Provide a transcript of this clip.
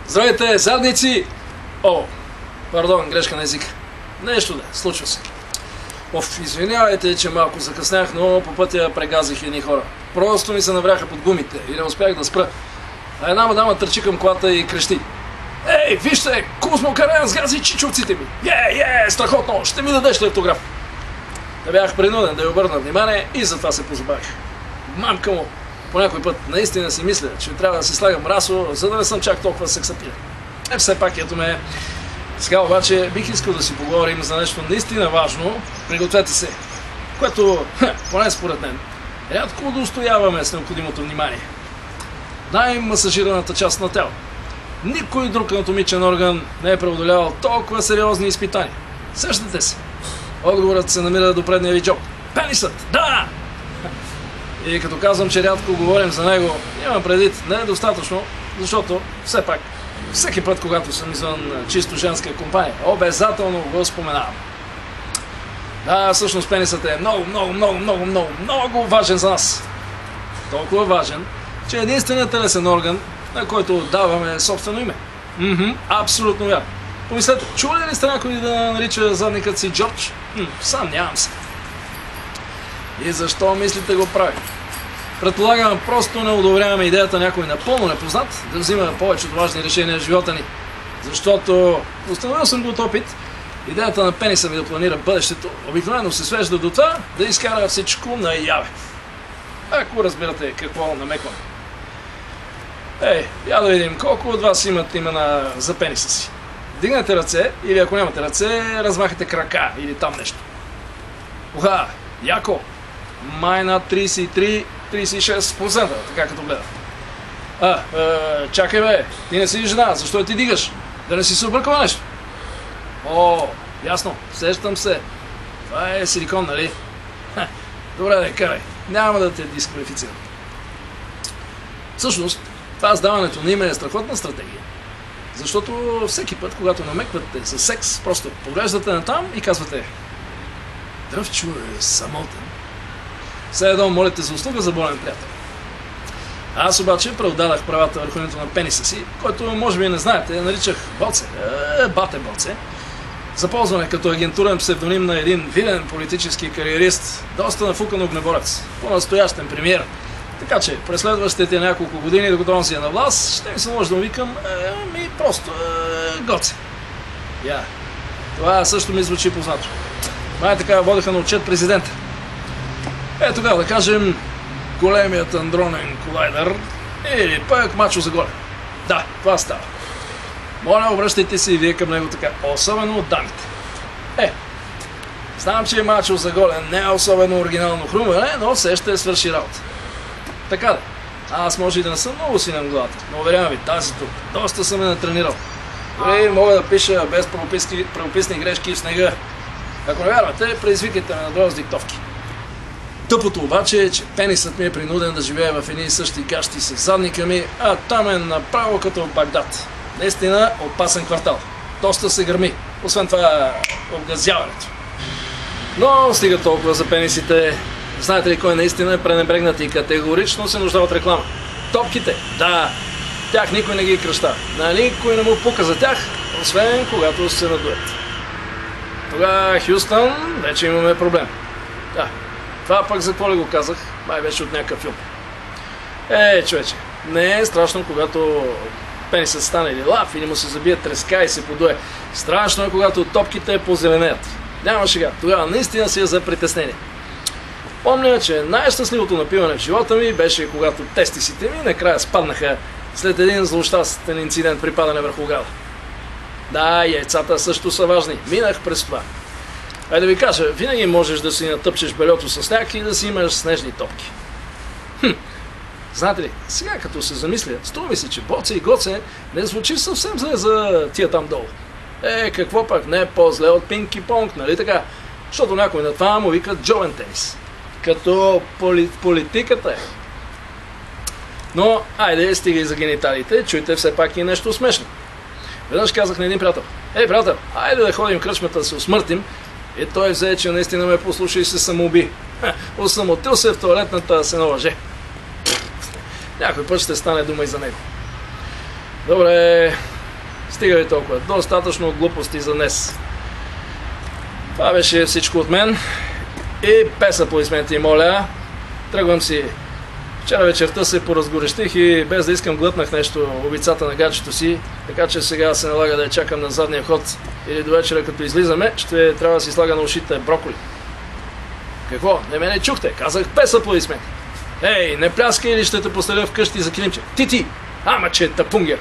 Здравейте, задници! О, пардон, грешка на език. Нещо да, случва се. Извинявайте, че малко закъснях, но по пътя прегазих едни хора. Просто ми се навряха под гумите и не успях да спра. А една мадама търчи към колата и крещи: "Ей, вижте, Кузмо Караян сгази чичовците ми! Страхотно! Ще ми дадеш ли автограф?" Да бях принуден да й обърна внимание и затова се позабавих. Мамка му! По някой път наистина си мисля, че трябва да си слагам расо, за да не съм чак толкова сексапиран. Все пак ето ме. Сега обаче бих искал да си поговорим за нещо наистина важно. Пригответе се. Което, поне според мен, рядко удостояваме с необходимото внимание. Най-масажираната част на тяло. Никой друг анатомичен орган не е преодолявал толкова сериозни изпитания. Сещате се. Отговорът се намира до предния ви джоб. Пенисът! Да! И като казвам, че рядко говорим за него, имам предвид недостатъчно, защото все пак всеки път, когато съм извън чисто женска компания, обязателно го споменавам. Да, всъщност пенисът е много важен за нас. Толкова важен, че е единственият телесен орган, на който даваме собствено име. Абсолютно вярно. Помислете, чули ли сте някой да нарича задникът си Джордж? Сам нямам се. И защо мислите го прави? Предполагам, просто не одобряваме идеята някой напълно непознат да взима повечето важни решения в живота ни. Защото, установил съм го от опит, идеята на пениса ми да планира бъдещето обикновено се свежда до това да изкара всичко наяве. Ако разбирате какво намеквам. Я да видим колко от вас имат имена за пениса си. Дигнете ръце или ако нямате ръце, размахате крака или там нещо. Уха, яко! Май над 33-36%, така като гледам. Чакай бе, ти не си жена, защо ти дигаш? Да не си се объркала нещо? О, ясно, сещам се. Това е силикон, нали? Добре, да карай, няма да те дисквалифицирам. Всъщност, това сдаването на име е страхотна стратегия. Защото всеки път, когато намеквате за секс, просто поглеждате натам и казвате: "Дръвчо е самотен." Все едно молите за услуга за болен приятел. Аз обаче преотдадах правата върху името на пениса си, който може би не знаете, наричах Боце, Бате Боце, за ползване като агентурен псевдоним на един виден политически кариерист, доста нафукан огнеборец, по-настоящен премиер. Така че през следващите няколко години, докато он си е на власт, ще ми се може да му викам просто Гоце. Това също ми звучи познато. Май така водеха на отчет президента. Тогава да кажем големият андронен колайдер или пък мачо за голем. Да, това става. Моля, обръщайте се и вие към него така, особено от дамите. Знам, че мачо за голем не е особено оригинално хрумване, но все ще свърши работа. Така да, аз може и да не съм много силен в главата, но уверявам ви, тази тук доста съм натренирал. Дори мога да пиша без правописни грешки в снега. Ако не вярвате, предизвикайте ме на две с диктовки. Тъпото обаче е, че пенисът ми е принуден да живее в едни и същи гащи с задника ми, а там е направо като в Багдад. Наистина опасен квартал. Доста се гърми. Освен това, обгазяването. Но стига толкова за пенисите. Знаете ли кой наистина е пренебрегнат и категорично се нуждава от реклама? Топките. Да, тях никой не ги кръща. Никой не му пука за тях, освен когато се надуят. Тогава, Хюстън, вече имаме проблем. Да. Това пък за какво ли го казах? Май беше от някакъв филм. Човече, не е страшно, когато пенисът стане или лав, или му се забие треска и се подуе. Страшно е, когато топките позеленеят. Няма шега, тогава наистина си е за притеснение. Помня, че най-щастливото напиване в живота ми беше, когато тестисите ми накрая спаднаха след един злощастен инцидент при падане върху ограда. Да, яйцата също са важни. Минах през това. Да ви кажа, винаги можеш да си натъпчеш бельото с сняг и да си имаш снежни топки. Знаете ли, сега като се замисля, струва ми се, че Боце и Гоце не звучи съвсем зле за тия там долу. Какво пък не е по-зле от Пинки Понг, нали така? Защото някой на това му викат джовен тенис. Като политиката е. Но, айде, стига и за гениталите, чуйте все пак и нещо смешно. Веднъж казах на един приятел: приятел, айде да ходим в кръчмата да се усмъртим. И той взе, че наистина ме послуша и се самоуби. Осамотил се в тоалетната да се налъже. Някой път ще стане дума и за него. Добре, Стига ви толкова. Достатъчно глупости за днес. Това беше всичко от мен. И без аплодисменти, моля. Тръгвам си. Вчера вечерта се поразгорещих и без да искам глътнах нещо обицата на гаджето си, така че сега се налага да я чакам на задния ход или до вечера като излизаме, ще трябва да си слага на ушите броколи. Какво? Не ме не чухте? Казах без аплодисменти. Ей, не пляскай или ще те поставя вкъщи за килимче. Ти! Ама че тъпунгер!